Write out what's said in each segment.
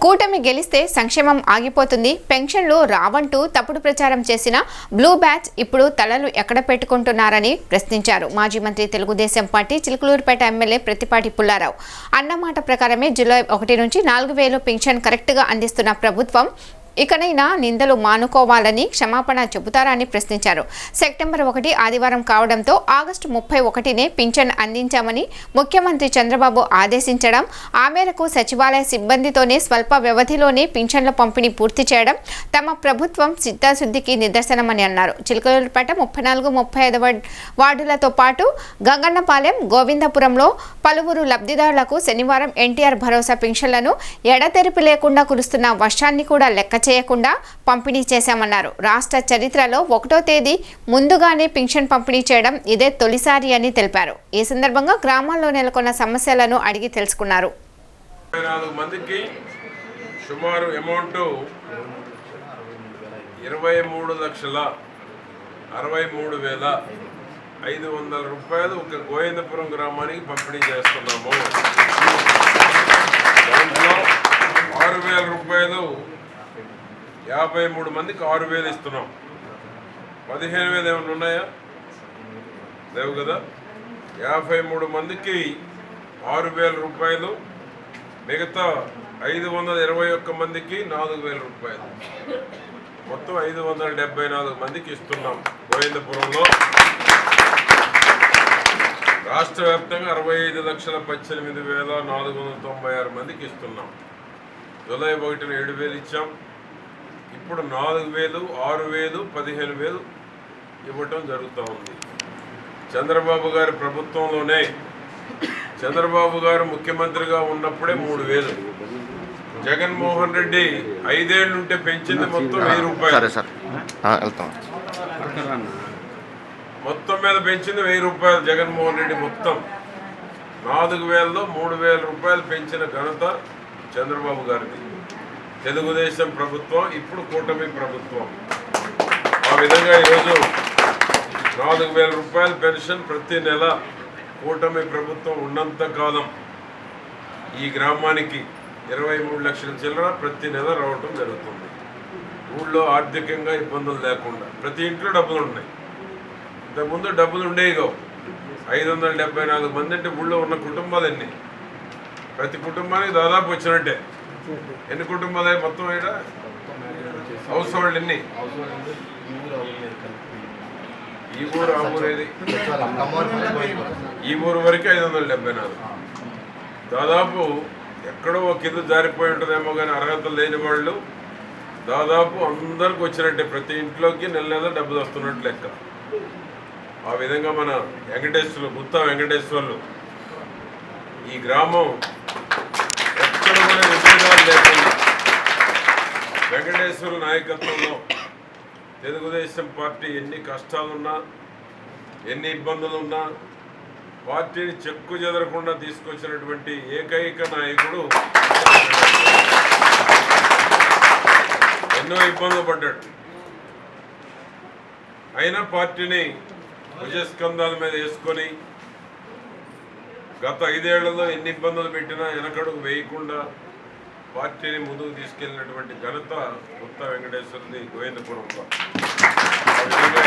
కూటమి గెలిస్తే సంక్షేమం ఆగిపోతుంది, పెన్షన్లు రావంటూ తప్పుడు ప్రచారం చేసిన బ్లూ బ్యాచ్ ఇప్పుడు తలలు ఎక్కడ పెట్టుకుంటున్నారని ప్రశ్నించారు మాజీ మంత్రి తెలుగుదేశం పార్టీ చిలుకలూరుపేట ఎమ్మెల్యే ప్రతిపాటి పుల్లారావు. అన్నమాట ప్రకారమే జూలై 1 నుంచి 4,000 పెన్షన్ కరెక్ట్గా అందిస్తున్న ప్రభుత్వం ఇకనైనా నిందలు మానుకోవాలని క్షమాపణ చెబుతారని ప్రశ్నించారు. సెప్టెంబర్ 1 ఆదివారం కావడంతో ఆగస్టు 31నే పింఛన్ అందించామని ముఖ్యమంత్రి చంద్రబాబు ఆదేశించడం, ఆ మేరకు సచివాలయ సిబ్బందితోనే స్వల్ప వ్యవధిలోనే పింఛన్ల పంపిణీ పూర్తి చేయడం తమ ప్రభుత్వం సిద్ధశుద్ధికి నిదర్శనమని అన్నారు. చిలుకలూరుపేట 34, 35 వార్డులతో పాటు గంగన్నపాలెం, గోవిందపురంలో పలువురు లబ్ధిదారులకు శనివారం ఎన్టీఆర్ భరోసా పింఛన్లను ఎడతెరిపి లేకుండా కురుస్తున్న వర్షాన్ని కూడా లెక్క చేయకుండా పంపిణీ చేశామన్నారు. రాష్ట్ర చరిత్రలో 1వ తేదీ ముందుగానే పింఛన్ పంపిణీ చేయడం ఇదే తొలిసారి అని తెలిపారు. ఈ సందర్భంగా గ్రామాల్లో నెలకొన్న సమస్యలను అడిగి తెలుసుకున్నారు. 24 మందికి సుమారు అమౌంట్ 23,63,500 రూపాయలు ఒక గోవిందపురం గ్రామానికి పంపిణీ చేస్తున్నాము. దాంట్లో 6,000 రూపాయలు 53 మందికి 6,000 ఇస్తున్నాం. 15,000 ఏమైనా ఉన్నాయా? లేవు కదా. 53 మందికి 6,000 రూపాయలు, మిగతా 521 మందికి 4,000 రూపాయలు, మొత్తం 574 మందికి ఇస్తున్నాం. గోవిందపురంలో రాష్ట్ర వ్యాప్తంగా 65,18,496 మందికి ఇస్తున్నాం. జూలై 1న 7,000 ఇచ్చాం. ఇప్పుడు 4,000, 6,000, 15,000 ఇవ్వటం జరుగుతూ ఉంది. చంద్రబాబు గారి ప్రభుత్వంలోనే, చంద్రబాబు గారు ముఖ్యమంత్రిగా ఉన్నప్పుడే 3,000, జగన్మోహన్ రెడ్డి 5 ఏళ్ళు ఉంటే పెంచింది మొత్తం 1,000 రూపాయలు. మొత్తం మీద పెంచింది 1,000 రూపాయలు జగన్మోహన్ రెడ్డి. మొత్తం 4,000లో 3,000 రూపాయలు పెంచిన ఘనత చంద్రబాబు గారిది. తెలుగుదేశం ప్రభుత్వం, ఇప్పుడు కూటమి ప్రభుత్వం. ఆ విధంగా ఈరోజు 4,000 రూపాయల పెన్షన్ ప్రతి నెల కూటమి ప్రభుత్వం ఉన్నంత కాలం ఈ గ్రామానికి 23 లక్షల చిల్లర ప్రతి నెల రావటం జరుగుతుంది. ఊళ్ళో ఆర్థికంగా ఇబ్బందులు లేకుండా ప్రతి ఇంట్లో డబ్బులు ఉన్నాయి. ఇంతకుముందు డబ్బులు ఉండేవి కావు. 574 మంది అంటే ఊళ్ళో ఉన్న కుటుంబాలు ఎన్ని? ప్రతి కుటుంబానికి దాదాపు వచ్చినట్టే. ఎన్ని కుటుంబాలు మొత్తం? హౌస్ హోల్డ్ ఎన్ని? ఈ ఊరు ఆ ఊరేది? ఈ ఊరు వరకు 574. దాదాపు ఎక్కడో ఒక ఇల్లు జారిపోయి ఉంటుందేమో కానీ అర్హత లేని వాళ్ళు దాదాపు అందరికి వచ్చినట్టే. ప్రతి ఇంట్లోకి నెల నెల డబ్బులు వస్తున్నట్టు లెక్క. ఆ విధంగా మన వెంకటేశ్వర్లు, గుత్తా వెంకటేశ్వర్లు, ఈ గ్రామం ఎక్కడ కూడా విభేదాలు లేకుండా వెంకటేశ్వర నాయకత్వంలో తెలుగుదేశం పార్టీ ఎన్ని కష్టాలున్నా, ఎన్ని ఇబ్బందులున్నా పార్టీని చెక్కు చెదరకుండా తీసుకొచ్చినటువంటి ఏకైక నాయకుడు. ఎన్నో ఇబ్బందులు పడ్డాడు, అయినా పార్టీని భుజస్కంధాల మీద వేసుకొని గత 5 ఏళ్లలో ఎన్ని ఇబ్బందులు పెట్టినా వెనకడుగు వేయకుండా పార్టీని ముందుకు తీసుకెళ్లినటువంటి ఘనత గుత్తా వెంకటేశ్వర్ది గోవిందపురంలో. ఆ విధంగా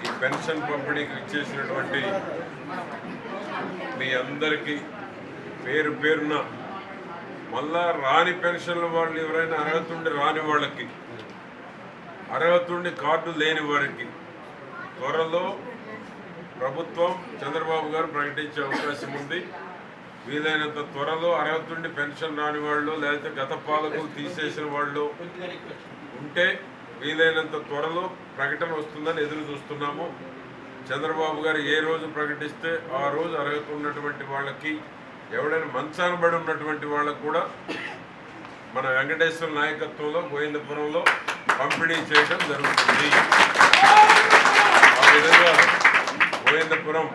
ఈ పెన్షన్ పంపిణీకి ఇచ్చేసినటువంటి మీ అందరికీ పేరు పేరున, మళ్ళా రాని పెన్షన్ల వాళ్ళు ఎవరైనా అర్హత ఉండి రాని వాళ్ళకి, అర్హత ఉండి కార్డు లేని వారికి త్వరలో ప్రభుత్వం చంద్రబాబు గారు ప్రకటించే అవకాశం ఉంది. వీలైనంత త్వరలో అర్హత ఉండి పెన్షన్ రాని వాళ్ళు, లేకపోతే గత పాలకు తీసేసిన వాళ్ళు ఉంటే వీలైనంత త్వరలో ప్రకటన వస్తుందని ఎదురు చూస్తున్నాము. చంద్రబాబు గారు ఏ రోజు ప్రకటిస్తే ఆ రోజు అర్హత ఉన్నటువంటి వాళ్ళకి, ఎవడైనా మంచాన పడి ఉన్నటువంటి వాళ్ళకు కూడా మన వెంకటేశ్వర నాయకత్వంలో గోవిందపురంలో పంపిణీ చేయడం జరుగుతుంది. ఆ విధంగా గోవిందపురం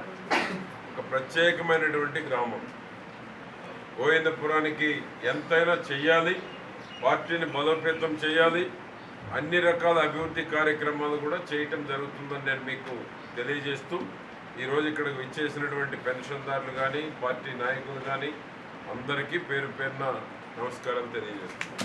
ఒక ప్రత్యేకమైనటువంటి గ్రామం. గోవిందపురానికి ఎంతైనా చెయ్యాలి, పార్టీని బలోపేతం చేయాలి, అన్ని రకాల అభివృద్ధి కార్యక్రమాలు కూడా చేయటం జరుగుతుందని నేను మీకు తెలియజేస్తూ, ఈరోజు ఇక్కడికి విచ్చేసినటువంటి పెన్షన్దారులు కానీ, పార్టీ నాయకులు కానీ అందరికీ పేరు పేరున నమస్కారం తెలియజేస్తున్నాను.